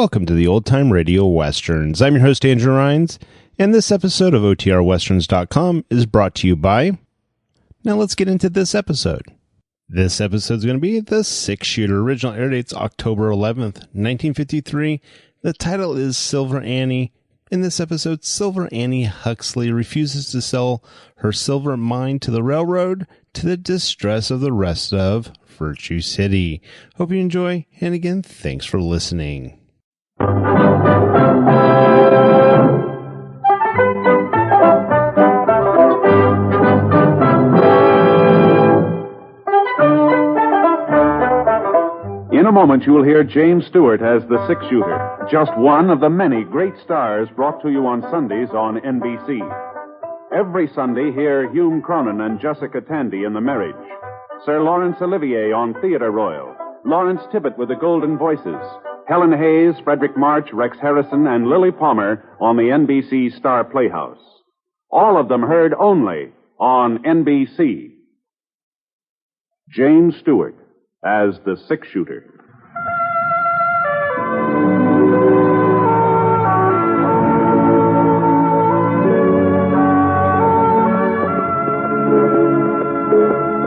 welcome to the Old Time Radio Westerns. I'm your host, Andrew Rhynes, and this episode of OTRWesterns.com is brought to you by... Now let's get into this episode. This episode is going to be The Six Shooter. Original air date's October 11th, 1953. The title is Silver Annie. In this episode, Silver Annie Huxley refuses to sell her silver mine to the railroad, to the distress of the rest of Virtue City. Hope you enjoy, and again, thanks for listening. In a moment, you'll hear James Stewart as the six-shooter, just one of the many great stars brought to you on Sundays on NBC. Every Sunday, hear Hume Cronin and Jessica Tandy in The Marriage, Sir Laurence Olivier on Theatre Royal, Lawrence Tibbett with the Golden Voices, Helen Hayes, Frederick March, Rex Harrison, and Lily Palmer on the NBC Star Playhouse. All of them heard only on NBC. James Stewart as the six-shooter.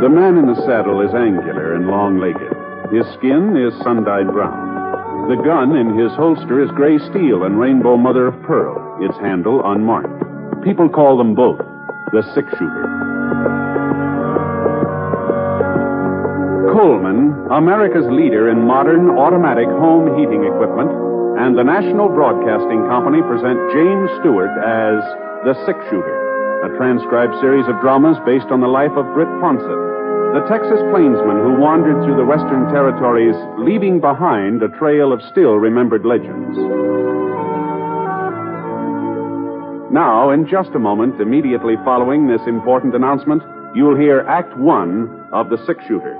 The man in the saddle is angular and long-legged. His skin is sun-dyed brown. The gun in his holster is gray steel and rainbow mother of pearl, its handle unmarked. People call them both the six-shooter. Coleman, America's leader in modern automatic home heating equipment, and the National Broadcasting Company present James Stewart as the six-shooter, a transcribed series of dramas based on the life of Britt, the Texas plainsman who wandered through the Western Territories, leaving behind a trail of still-remembered legends. Now, in just a moment, immediately following this important announcement, you'll hear Act One of The Six-Shooter.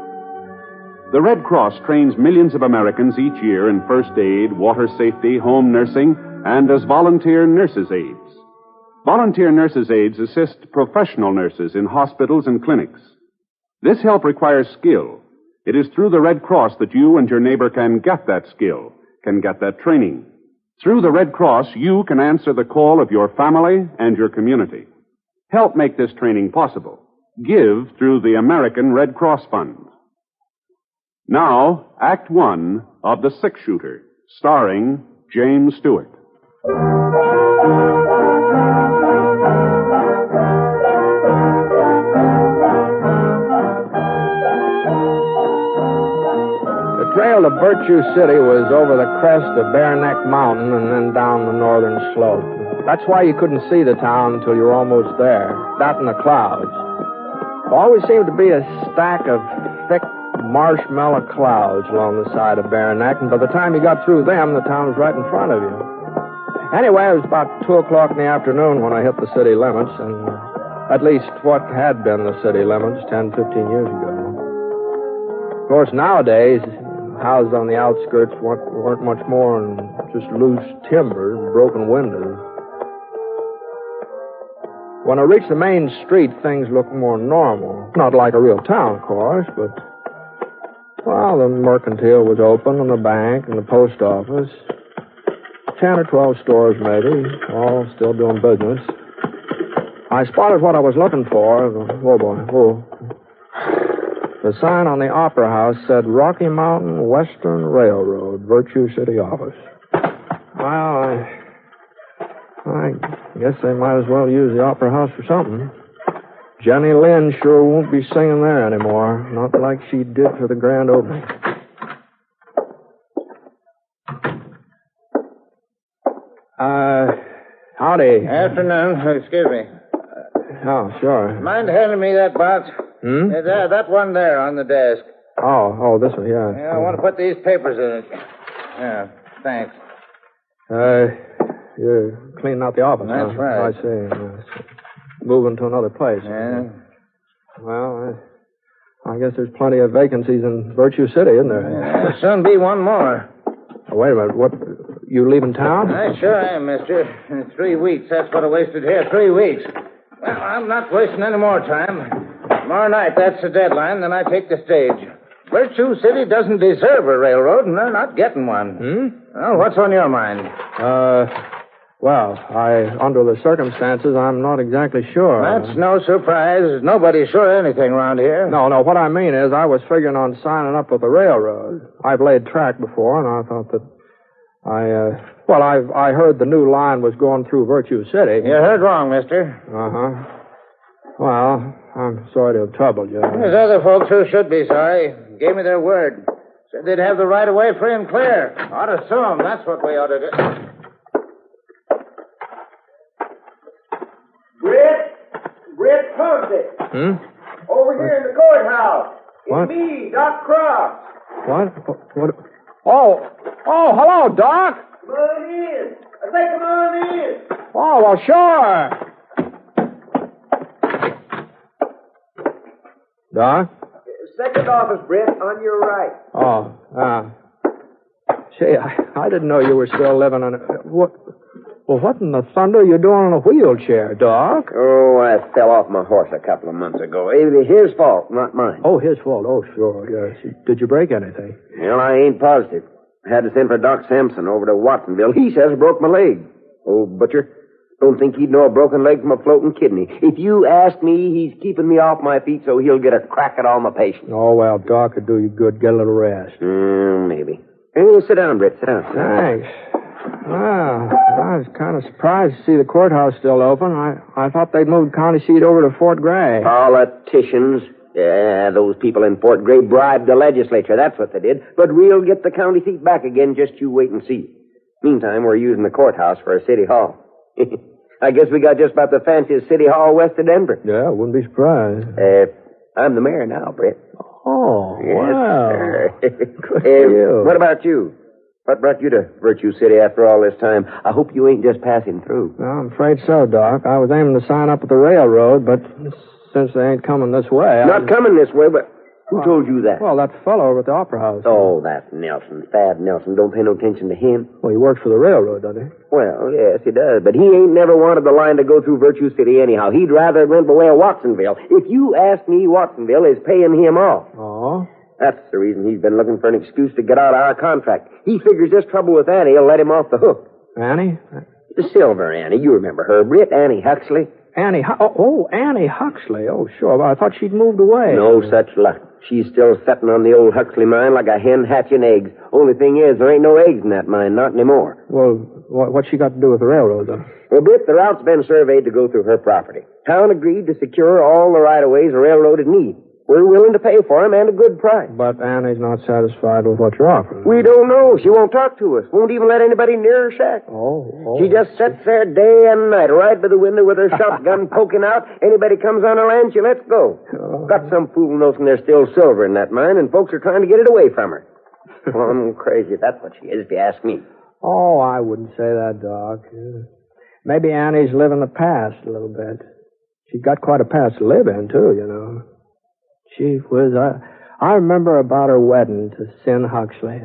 The Red Cross trains millions of Americans each year in first aid, water safety, home nursing, and as volunteer nurses' aides. Volunteer nurses' aides assist professional nurses in hospitals and clinics. This help requires skill. It is through the Red Cross that you and your neighbor can get that skill, can get that training. Through the Red Cross, you can answer the call of your family and your community. Help make this training possible. Give through the American Red Cross Fund. Now, Act One of The Six-Shooter, starring James Stewart. The trail to Virtue City was over the crest of Bare Neck Mountain and then down the northern slope. That's why you couldn't see the town until you were almost there, out in the clouds. There always seemed to be a stack of thick marshmallow clouds along the side of Bare Neck, and by the time you got through them, the town was right in front of you. Anyway, it was about 2 o'clock in the afternoon when I hit the city limits, and at least what had been the city limits 10, 15 years ago. Of course, nowadays, houses on the outskirts weren't much more than just loose timber and broken windows. When I reached the main street, things looked more normal. Not like a real town, of course, but... well, the mercantile was open, and the bank, and the post office. 10 or 12 stores, maybe, all still doing business. I spotted what I was looking for. Oh, boy. Oh. The sign on the Opera House said Rocky Mountain Western Railroad, Virtue City office. Well, I guess they might as well use the Opera House for something. Jenny Lind sure won't be singing there anymore. Not like she did for the grand opening. Howdy. Afternoon. Excuse me. Oh, sure. Mind handing me that box? That one there on the desk. Oh, this one, yeah. Yeah, I want to put these papers in it. Yeah, thanks. You're cleaning out the office, That's huh? right. I see. Moving to another place. Yeah. Well, I guess there's plenty of vacancies in Virtue City, isn't there? Yeah, there'll soon be one more. Oh, wait a minute. What? You leaving town? I sure am, mister. In 3 weeks. That's what I wasted here. 3 weeks. Well, I'm not wasting any more time. Tomorrow night, that's the deadline. Then I take the stage. Virtue City doesn't deserve a railroad, and they're not getting one. Well, what's on your mind? Well, under the circumstances, I'm not exactly sure. That's no surprise. Nobody's sure of anything around here. No, what I mean is I was figuring on signing up with the railroad. I've laid track before, and I thought that I heard the new line was going through Virtue City. You heard wrong, mister. Uh-huh. Well, I'm sorry to have troubled you. There's other folks who should be sorry. Gave me their word. Said they'd have the right of way free and clear. Ought to sue 'em. That's what we ought to do. Britt Ponset. Over here in the courthouse. What? It's me, Doc Cross. What? Oh, hello, Doc. Come on in. I say come on in. Oh, well, sure. Doc? Second office, Britt, on your right. Oh, say, I didn't know you were still living on what in the thunder are you doing in a wheelchair, Doc? Oh, I fell off my horse a couple of months ago. It was his fault, not mine. Oh, his fault. Oh, sure, yes. Did you break anything? Well, I ain't positive. I had to send for Doc Sampson over to Watsonville. He says I broke my leg. Oh, butcher, don't think he'd know a broken leg from a floating kidney. If you ask me, he's keeping me off my feet so he'll get a crack at all my patients. Oh, well, Doc would do you good. Get a little rest. Maybe. Hey, sit down, Britt. Sit down. Thanks. Well, I was kind of surprised to see the courthouse still open. I thought they'd moved county seat over to Fort Gray. Politicians. Yeah, those people in Fort Gray bribed the legislature. That's what they did. But we'll get the county seat back again. Just you wait and see. Meantime, we're using the courthouse for a city hall. I guess we got just about the fanciest city hall west of Denver. Yeah, wouldn't be surprised. I'm the mayor now, Britt. Oh, yes, wow. Sir. Good for you. What about you? What brought you to Virtue City after all this time? I hope you ain't just passing through. Well, I'm afraid so, Doc. I was aiming to sign up with the railroad, but since they ain't coming this way... Not coming this way, but who told you that? Well, that fellow over at the Opera House. Oh, that's Nelson. Thad Nelson. Don't pay no attention to him. Well, he works for the railroad, doesn't he? Well, yes, he does. But he ain't never wanted the line to go through Virtue City anyhow. He'd rather it went the way of Watsonville. If you ask me, Watsonville is paying him off. Oh? That's the reason he's been looking for an excuse to get out of our contract. He figures this trouble with Annie will let him off the hook. Annie? The Silver Annie. You remember her, Britt. Annie Huxley. Annie Huxley. Oh, sure. Well, I thought she'd moved away. No such luck. She's still sitting on the old Huxley mine like a hen hatching eggs. Only thing is, there ain't no eggs in that mine, not anymore. Well, what's she got to do with the railroad, then? Well, Britt, the route's been surveyed to go through her property. Town agreed to secure all the right-of-ways the railroad would need. We're willing to pay for them and a good price. But Annie's not satisfied with what you're offering. We don't know. She won't talk to us. Won't even let anybody near her shack. Oh. She just sits there day and night, right by the window with her shotgun poking out. Anybody comes on her land, she lets go. Oh. Got some fool notion there's still silver in that mine, and folks are trying to get it away from her. I'm crazy. That's what she is, if you ask me. Oh, I wouldn't say that, Doc. Maybe Annie's living the past a little bit. She's got quite a past to live in, too, you know. Gee whiz, I remember about her wedding to Sin Huxley.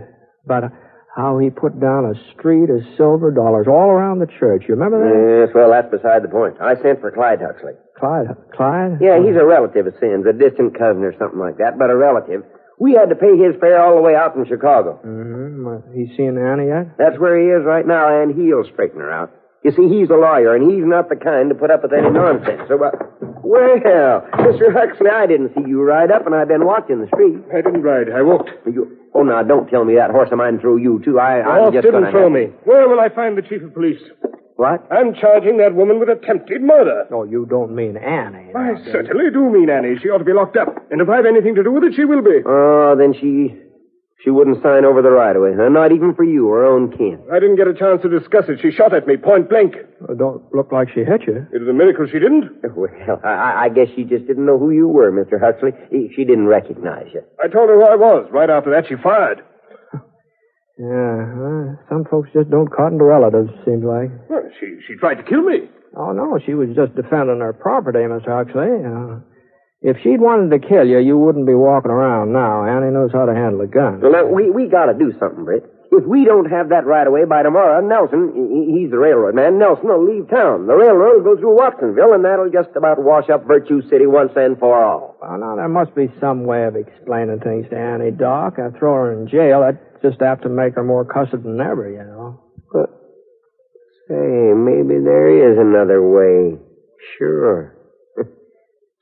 About how he put down a street of silver dollars all around the church. You remember that? Yes, well, that's beside the point. I sent for Clyde Huxley. Clyde? Yeah, he's a relative of Sin's, a distant cousin or something like that, but a relative. We had to pay his fare all the way out from Chicago. Mm-hmm. He's seen Annie yet? That's where he is right now, and he'll straighten her out. You see, he's a lawyer, and he's not the kind to put up with any nonsense. So, well, Mr. Huxley, I didn't see you ride up, and I've been watching the street. I didn't ride. I walked. Oh, now, don't tell me that horse of mine threw you, too. I'm just didn't throw me. Where will I find the chief of police? What? I'm charging that woman with attempted murder. Oh, you don't mean Annie. I certainly do mean Annie. She ought to be locked up. And if I've anything to do with it, she will be. Oh, then she wouldn't sign over the right-of-way. Not even for you, her own kin. I didn't get a chance to discuss it. She shot at me, point blank. Don't look like she hit you. It was a miracle she didn't. Well, I guess she just didn't know who you were, Mr. Huxley. She didn't recognize you. I told her who I was. Right after that, she fired. Yeah, some folks just don't cotton to relatives, seems like. Well, she tried to kill me. Oh, no, she was just defending her property, Mr. Huxley. If she'd wanted to kill you, you wouldn't be walking around now. Annie knows how to handle a gun. Well, now, we got to do something, Britt. If we don't have that right away by tomorrow, Nelson, he's the railroad man, Nelson will leave town. The railroad will go through Watsonville, and that'll just about wash up Virtue City once and for all. Well, now, there must be some way of explaining things to Annie, Doc. I throw her in jail. That just apt to make her more cussed than ever, you know. But, say, maybe there is another way. Sure.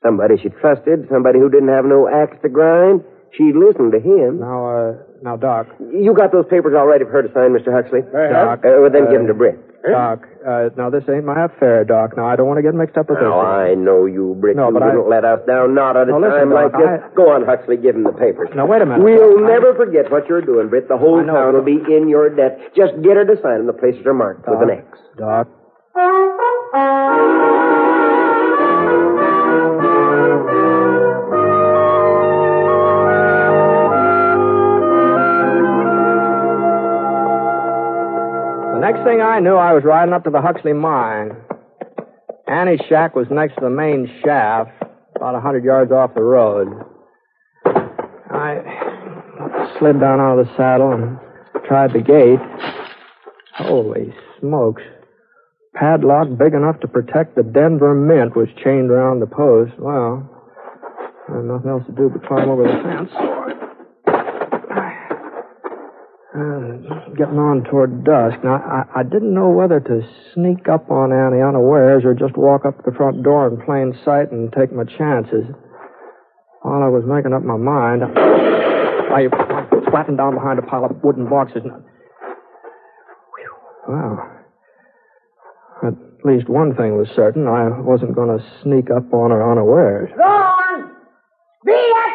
Somebody she trusted, somebody who didn't have no axe to grind. She'd listen to him. Now, Doc. You got those papers all ready for her to sign, Mr. Huxley? Doc. Well, then give them to Britt. Doc, now this ain't my affair, Doc. Now, I don't want to get mixed up with this. Oh, I know you, Britt. No, you but wouldn't let us down, not at a time like Doc, this. Go on, Huxley, give him the papers. Now, wait a minute. We'll never forget what you're doing, Britt. The whole town will be in your debt. Just get her to sign them. The places are marked with an X. Doc. The next thing I knew, I was riding up to the Huxley mine. Annie's shack was next to the main shaft, about 100 yards off the road. I slid down out of the saddle and tried the gate. Holy smokes. Padlock big enough to protect the Denver Mint was chained around the post. Well, I had nothing else to do but climb over the fence. Getting on toward dusk. Now, I didn't know whether to sneak up on Annie unawares or just walk up to the front door in plain sight and take my chances. While I was making up my mind, I flattened down behind a pile of wooden boxes. Well, at least one thing was certain. I wasn't going to sneak up on her unawares. Go on! Be it!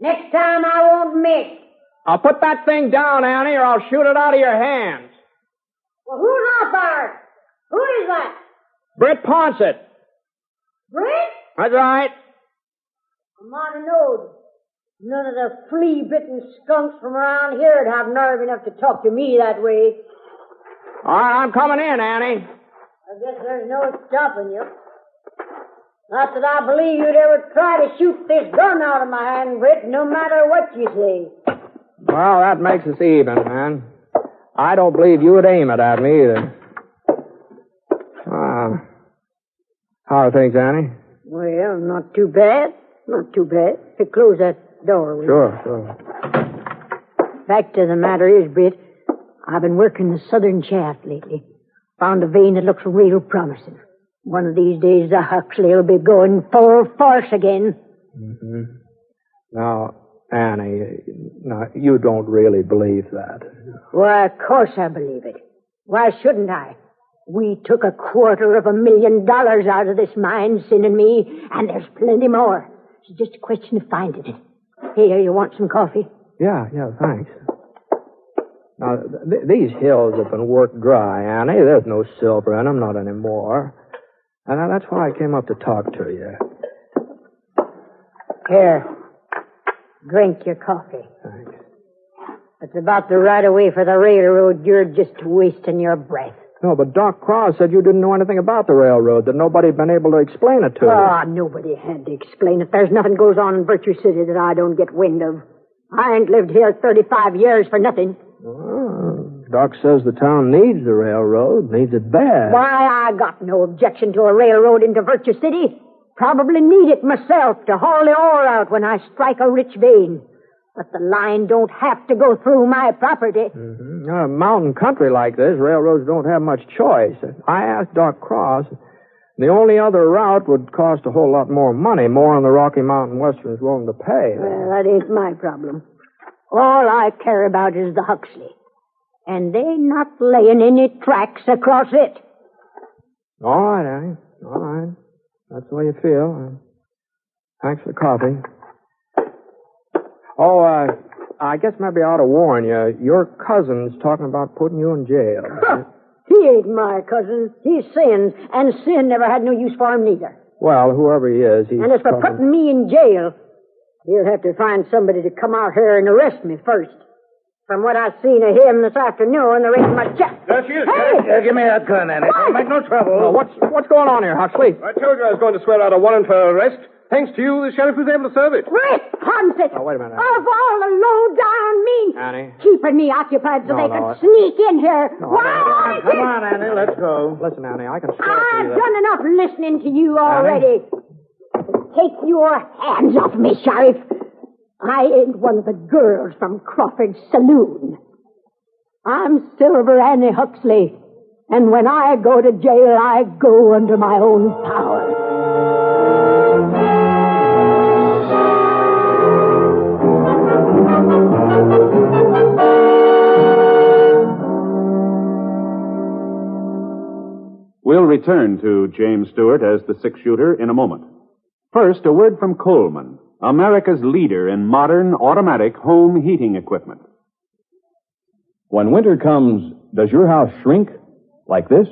Next time I won't miss. I'll put that thing down, Annie, or I'll shoot it out of your hands. Well, who's out there? Who is that? Britt Ponset. Britt? That's right. I'm on a nose. None of the flea-bitten skunks from around here would have nerve enough to talk to me that way. All right, I'm coming in, Annie. I guess there's no stopping you. Not that I believe you'd ever try to shoot this gun out of my hand, Britt, no matter what you say. Well, that makes us even, man. I don't believe you would aim it at me either. How are things, Annie? Well, not too bad. Not too bad. To close that door, will you? Sure. Fact of the matter is, Britt, I've been working the southern shaft lately. Found a vein that looks real promising. One of these days, the Huxley will be going full force again. Mm-hmm. Now, Annie, you don't really believe that. Why, of course I believe it. Why shouldn't I? We took $250,000 out of this mine, Sin and me, and there's plenty more. It's just a question of finding it. Here, you want some coffee? Yeah, thanks. Now, these hills have been worked dry, Annie. There's no silver in them, not anymore. And that's why I came up to talk to you. Here. Drink your coffee. Thanks. It's about the right of way for the railroad. You're just wasting your breath. No, but Doc Cross said you didn't know anything about the railroad, that nobody had been able to explain it to you. Nobody had to explain it. There's nothing goes on in Virtue City that I don't get wind of. I ain't lived here 35 years for nothing. Well, Doc says the town needs the railroad, needs it bad. Why, I got no objection to a railroad into Virtue City. Probably need it myself to haul the ore out when I strike a rich vein. But the line don't have to go through my property. Mm-hmm. A mountain country like this, railroads don't have much choice. I asked Doc Cross. The only other route would cost a whole lot more money, more than the Rocky Mountain Western's willing to pay. Well, that ain't my problem. All I care about is the Huxley. And they not laying any tracks across it. All right, Annie. All right. That's the way you feel. Thanks for the coffee. Oh, I guess maybe I ought to warn you. Your cousin's talking about putting you in jail. He ain't my cousin. He's Sin, and Sin never had no use for him neither. Well, whoever he is, he's And as for putting me in jail, he'll have to find somebody to come out here and arrest me first. From what I've seen of him this afternoon, there ain't much chance. There she is. Hey! Give me that gun, Annie. Don't make no trouble. What's going on here, Huxley? I told you I was going to swear out a warrant for arrest. Thanks to you, the sheriff was able to serve it. Britt, Ponset! Oh, wait a minute. Of all the low-down mean... Annie? Keeping me occupied so they could sneak in here. Why? Come on, Annie, let's go. Listen, Annie, I can swear to I've you that... done enough listening to you already. Take your hands off me, Sheriff. I ain't one of the girls from Crawford's saloon. I'm Silver Annie Huxley, and when I go to jail, I go under my own power. We'll return to James Stewart as the six-shooter in a moment. First, a word from Coleman, America's leader in modern automatic home heating equipment. When winter comes, does your house shrink like this?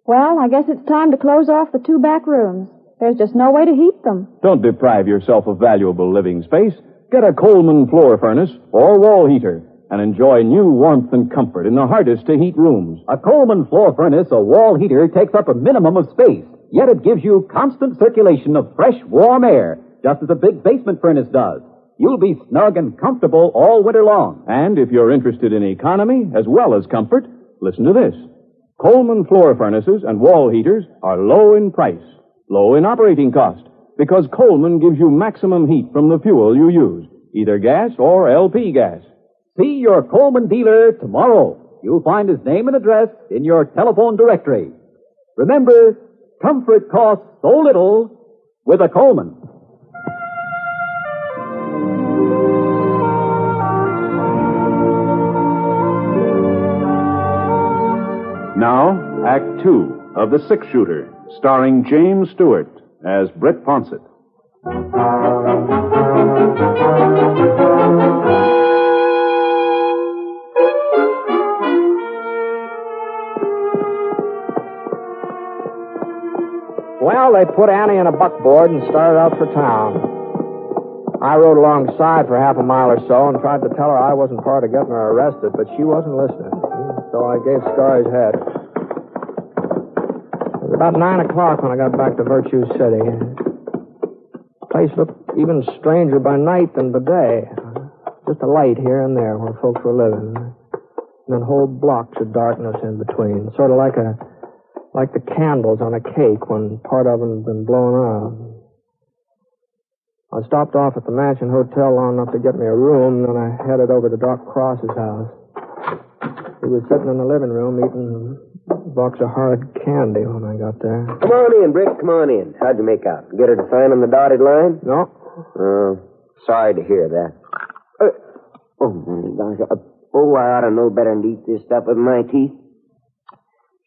Well, I guess it's time to close off the 2 back rooms. There's just no way to heat them. Don't deprive yourself of valuable living space. Get a Coleman floor furnace or wall heater and enjoy new warmth and comfort in the hardest to heat rooms. A Coleman floor furnace or wall heater takes up a minimum of space, yet it gives you constant circulation of fresh, warm air, just as a big basement furnace does. You'll be snug and comfortable all winter long. And if you're interested in economy as well as comfort, listen to this. Coleman floor furnaces and wall heaters are low in price, low in operating cost, because Coleman gives you maximum heat from the fuel you use, either gas or LP gas. See your Coleman dealer tomorrow. You'll find his name and address in your telephone directory. Remember, comfort costs so little with a Coleman. Now, Act 2 of The Six-Shooter, starring James Stewart as Britt Ponset. Well, they put Annie in a buckboard and started out for town. I rode alongside for half a mile or so and tried to tell her I wasn't part of getting her arrested, but she wasn't listening. So I gave Scarry's head. It was about 9 o'clock when I got back to Virtue City. The place looked even stranger by night than by day. Just a light here and there where folks were living. And then whole blocks of darkness in between. Sort of like the candles on a cake when part of them had been blown out. I stopped off at the Mansion Hotel long enough to get me a room, then I headed over to Doc Cross's house. He was sitting in the living room eating a box of hard candy when I got there. Come on in, Britt. Come on in. How'd you make out? Get her to sign on the dotted line? No. Sorry to hear that. Gosh. I ought to know better than to eat this stuff with my teeth.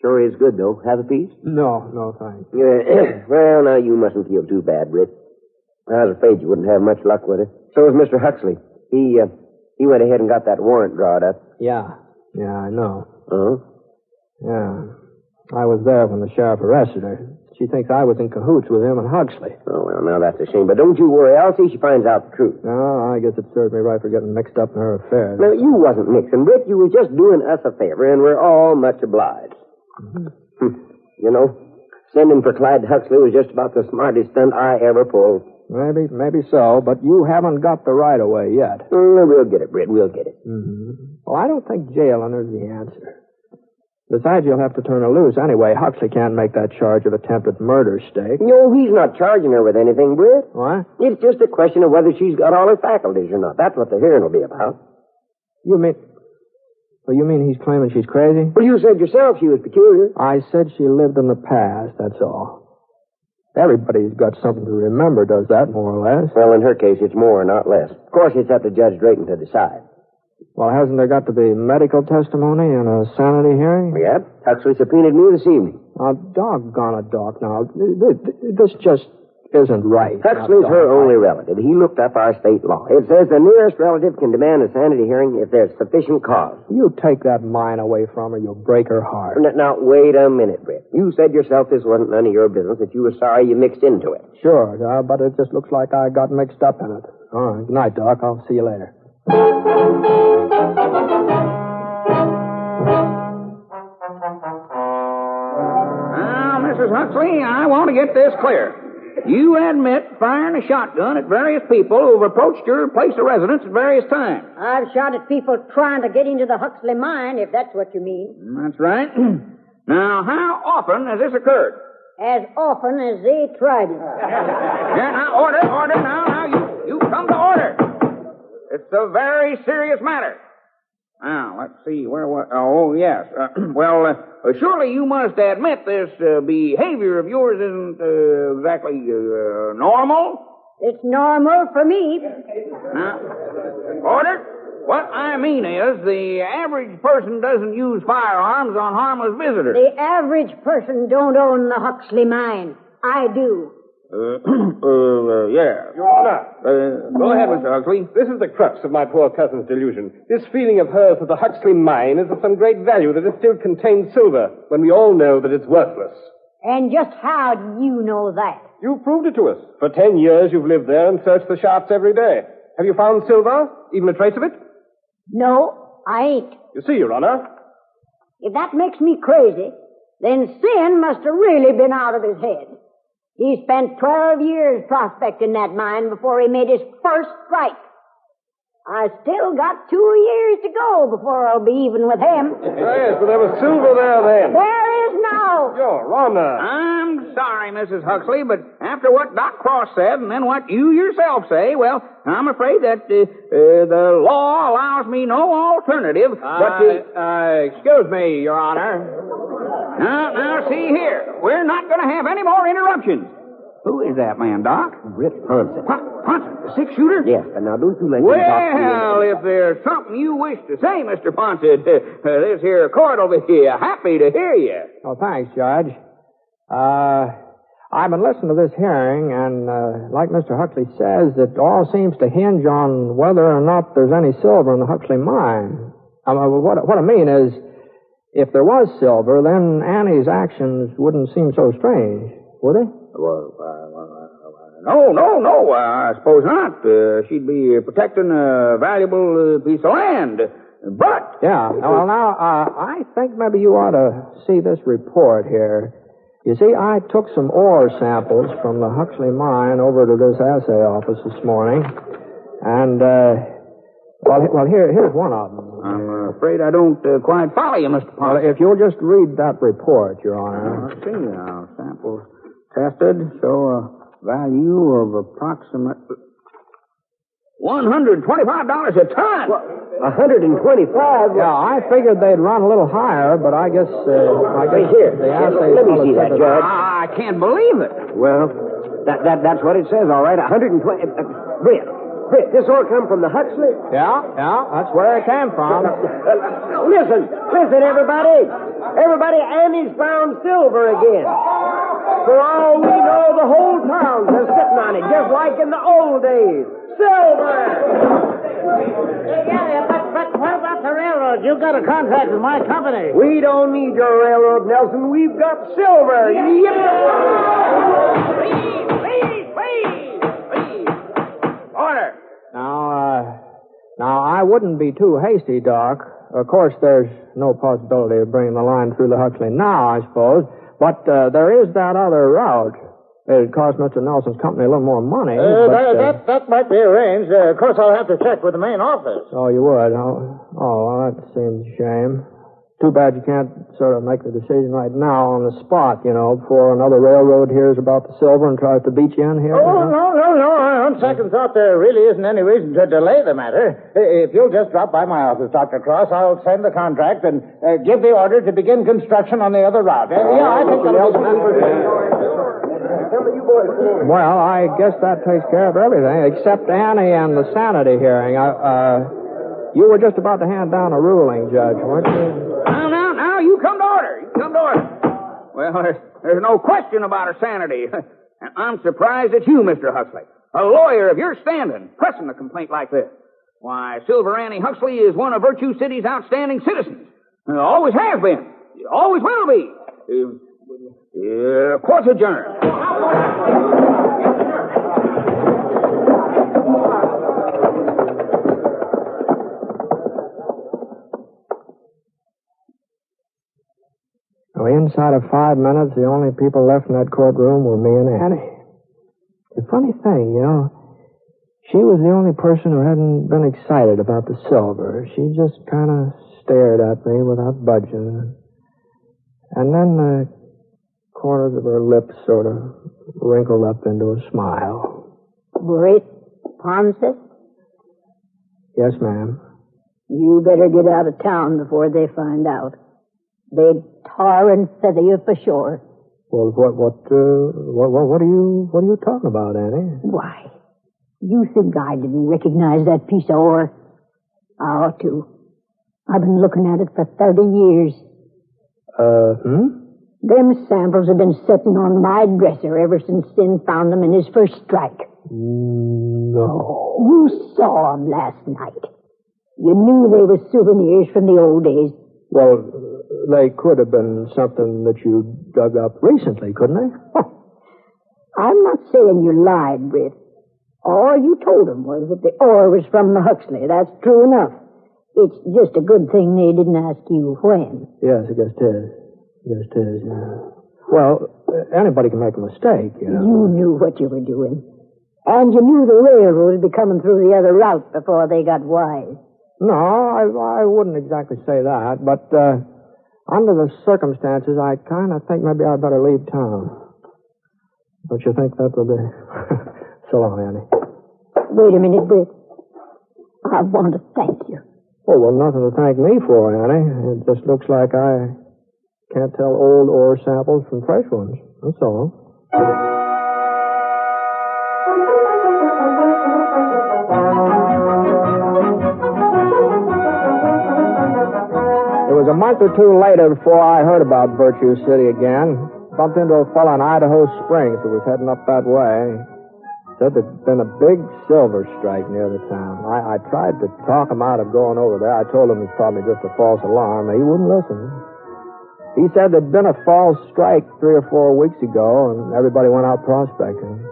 Sure is good, though. Have a piece? No, thanks. Well, now, you mustn't feel too bad, Britt. I was afraid you wouldn't have much luck with her. So was Mr. Huxley. He went ahead and got that warrant drawn up. Yeah, I know. Uh-huh. Yeah. I was there when the sheriff arrested her. She thinks I was in cahoots with him and Huxley. Oh, well, now that's a shame. But don't you worry. I'll see she finds out the truth. No, I guess it served me right for getting mixed up in her affairs. Now, you wasn't mixing, Britt. You was just doing us a favor, and we're all much obliged. Mm-hmm. You know, sending for Clyde Huxley was just about the smartest stunt I ever pulled. Maybe so, but you haven't got the right of way yet. We'll get it, Britt. We'll get it. Mm-hmm. Well, I don't think jailing is the answer. Besides, you'll have to turn her loose anyway. Huxley can't make that charge of attempted murder stake. No, he's not charging her with anything, Britt. What? It's just a question of whether she's got all her faculties or not. That's what the hearing will be about. You mean he's claiming she's crazy? Well, you said yourself she was peculiar. I said she lived in the past, that's all. Everybody's got something to remember, does that, more or less? Well, in her case, it's more, not less. Of course, it's up to Judge Drayton to decide. Well, hasn't there got to be medical testimony and a sanity hearing? Yeah. Huxley subpoenaed me this evening. Now, doggone it, Doc, now. This just isn't right. Huxley's her only relative. He looked up our state law. It says the nearest relative can demand a sanity hearing if there's sufficient cause. You take that mine away from her, you'll break her heart. Now, wait a minute, Britt. You said yourself this wasn't none of your business, that you were sorry you mixed into it. Sure, but it just looks like I got mixed up in it. All right, good night, Doc. I'll see you later. Now, Mrs. Huxley, I want to get this clear. You admit firing a shotgun at various people who have approached your place of residence at various times. I've shot at people trying to get into the Huxley mine, if that's what you mean. That's right. Now, how often has this occurred? As often as they tried it. Yeah, now, order. Now, you come to order. It's a very serious matter. Now, let's see, where was... Oh, yes. Surely you must admit this behavior of yours isn't exactly normal? It's normal for me. Now, order? What I mean is, the average person doesn't use firearms on harmless visitors. The average person don't own the Huxley mine. I do. Yeah. Your Honor. Go ahead, Mr. Huxley. This is the crux of my poor cousin's delusion. This feeling of hers that the Huxley mine is of some great value, that it still contains silver, when we all know that it's worthless. And just how do you know that? You've proved it to us. For 10 years you've lived there and searched the shafts every day. Have you found silver? Even a trace of it? No, I ain't. You see, Your Honor. If that makes me crazy, then Sin must have really been out of his head. He spent 12 years prospecting that mine before he made his first strike. I still got 2 years to go before I'll be even with him. Yes, but there was silver there then. There is now. Your Honor. I'm sorry, Mrs. Huxley, but after what Doc Cross said and then what you yourself say, well, I'm afraid that the law allows me no alternative but to... Excuse me, Your Honor. Now, see here. We're not going to have any more interruptions. Who is that man, Doc? Britt Ponset. Ponset, the six-shooter? Yes, but now don't you let him talk to you. Well, if there's something you wish to say, Mr. Ponset, this here court will be happy to hear you. Oh, thanks, Judge. I've been listening to this hearing, and like Mr. Huxley says, it all seems to hinge on whether or not there's any silver in the Huxley mine. What I mean is, if there was silver, then Annie's actions wouldn't seem so strange, would they? No, I suppose not. She'd be protecting a valuable piece of land. But... Yeah, well, now, I think maybe you ought to see this report here. You see, I took some ore samples from the Huxley mine over to this assay office this morning, and, well, here's one of them. I'm afraid I don't quite follow you, Mr. Ponset. Well, if you'll just read that report, Your Honor. Let's see now. Samples tested show a value of approximate $125 a ton. What? $125? Yeah, I figured they'd run a little higher, but I guess here. The assay Let me see that, Judge. I can't believe it. Well, that's what it says, all right. 120. Britt, this all come from the Huxley? Yeah, that's where it came from. Listen, everybody. Everybody, Annie's found silver again. For all we know, the whole town's been sitting on it, just like in the old days. Silver! Yeah, but what about the railroad? You got a contract with my company. We don't need your railroad, Nelson. We've got silver. Please. Order. Now, I wouldn't be too hasty, Doc. Of course, there's no possibility of bringing the line through the Huxley now, I suppose. But there is that other route. It'd cost Mr. Nelson's company a little more money. That might be arranged. Of course, I'll have to check with the main office. Oh, you would? Oh, well, that seems a shame. Too bad you can't sort of make the decision right now on the spot, before another railroad hears about the silver and tries to beat you in here. Oh, no. On second thought, there really isn't any reason to delay the matter. If you'll just drop by my office, Dr. Cross, I'll send the contract and give the order to begin construction on the other route. I think that'll be Well, I guess that takes care of everything, except Annie and the sanity hearing. You were just about to hand down a ruling, Judge, weren't you? Now, you come to order. Well, there's no question about her sanity. And I'm surprised at you, Mr. Huxley. A lawyer of your standing, pressing a complaint like this. Why, Silver Annie Huxley is one of Virtue City's outstanding citizens. Always has been. Always will be. Court's adjourned. Well, inside of 5 minutes, the only people left in that courtroom were me and Annie. The funny thing, she was the only person who hadn't been excited about the silver. She just kind of stared at me without budging. And then the corners of her lips sort of wrinkled up into a smile. Britt Ponset? Yes, ma'am. You better get out of town before they find out. They'd tar and feather you for sure. Well, what are you talking about, Annie? Why? You think I didn't recognize that piece of ore? I ought to. I've been looking at it for 30 years. Them samples have been sitting on my dresser ever since Sin found them in his first strike. No. You saw them last night. You knew they were souvenirs from the old days. Well, they could have been something that you dug up recently, couldn't they? I'm not saying you lied, Britt. All you told them was that the ore was from the Huxley. That's true enough. It's just a good thing they didn't ask you when. Yes, I guess it is. Yes, it is. Well, anybody can make a mistake, you know. You knew what you were doing. And you knew the railroad would be coming through the other route before they got wise. No, I wouldn't exactly say that, but under the circumstances, I kind of think maybe I'd better leave town. Don't you think that would be... So long, Annie. Wait a minute, Britt. I want to thank you. Oh, well, nothing to thank me for, Annie. It just looks like I can't tell old ore samples from fresh ones. That's all. It was a month or two later before I heard about Virtue City again. Bumped into a fellow in Idaho Springs who was heading up that way. Said there'd been a big silver strike near the town. I tried to talk him out of going over there. I told him it was probably just a false alarm. He wouldn't listen. He said there'd been a false strike 3 or 4 weeks ago, and everybody went out prospecting.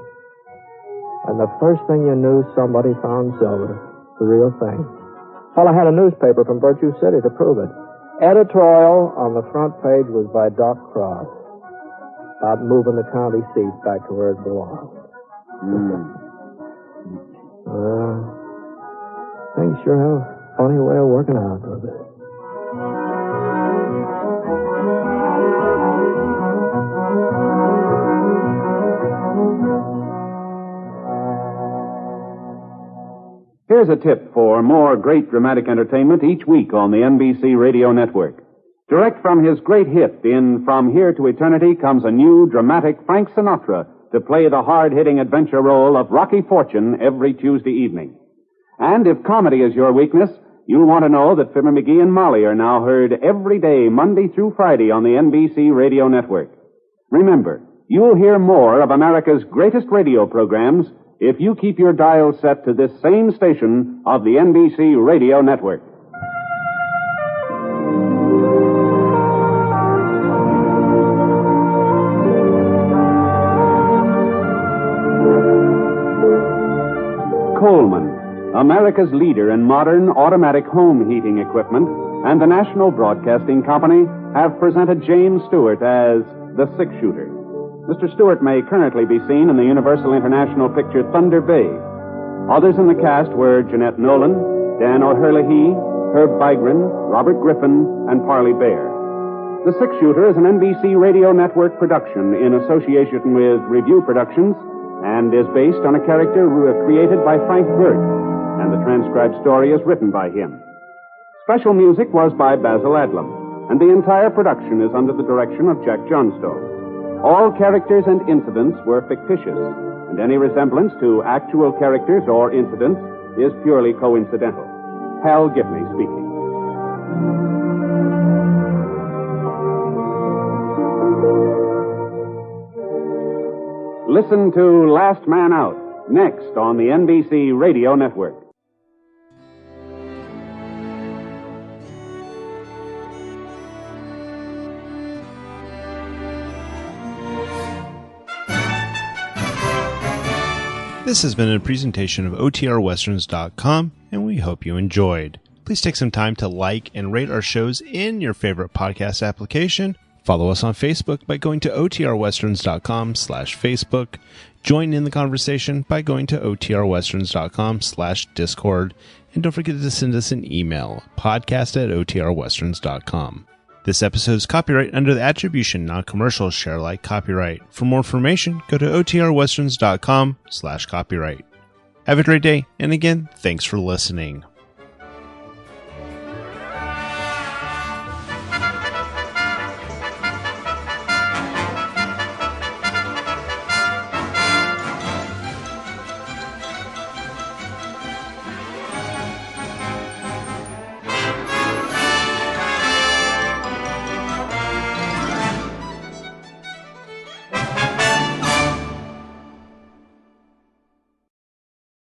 And the first thing you knew, somebody found silver. The real thing. Fellow had a newspaper from Virtue City to prove it. Editorial on the front page was by Doc Cross about moving the county seat back to where it belonged. Things sure have a funny way of working out, don't they? Here's a tip for more great dramatic entertainment each week on the NBC Radio Network. Direct from his great hit in From Here to Eternity comes a new dramatic Frank Sinatra to play the hard-hitting adventure role of Rocky Fortune every Tuesday evening. And if comedy is your weakness, you'll want to know that Fibber McGee and Molly are now heard every day, Monday through Friday, on the NBC Radio Network. Remember, you'll hear more of America's greatest radio programs if you keep your dial set to this same station of the NBC Radio Network. Coleman, America's leader in modern automatic home heating equipment, and the National Broadcasting Company have presented James Stewart as the six-shooter. Mr. Stewart may currently be seen in the Universal International picture Thunder Bay. Others in the cast were Jeanette Nolan, Dan O'Herlihy, Herb Vigran, Robert Griffin, and Parley Baer. The Six-Shooter is an NBC Radio Network production in association with Review Productions and is based on a character created by Frank Burt, and the transcribed story is written by him. Special music was by Basil Adlam, and the entire production is under the direction of Jack Johnstone. All characters and incidents were fictitious, and any resemblance to actual characters or incidents is purely coincidental. Hal Gibney speaking. Listen to Last Man Out, next on the NBC Radio Network. This has been a presentation of OTRWesterns.com, and we hope you enjoyed. Please take some time to like and rate our shows in your favorite podcast application. Follow us on Facebook by going to OTRWesterns.com/Facebook. Join in the conversation by going to OTRWesterns.com/Discord. And don't forget to send us an email, podcast@OTRWesterns.com. This episode is copyright under the attribution, non-commercial, share alike copyright. For more information, go to OTRWesterns.com/copyright. Have a great day, and again, thanks for listening.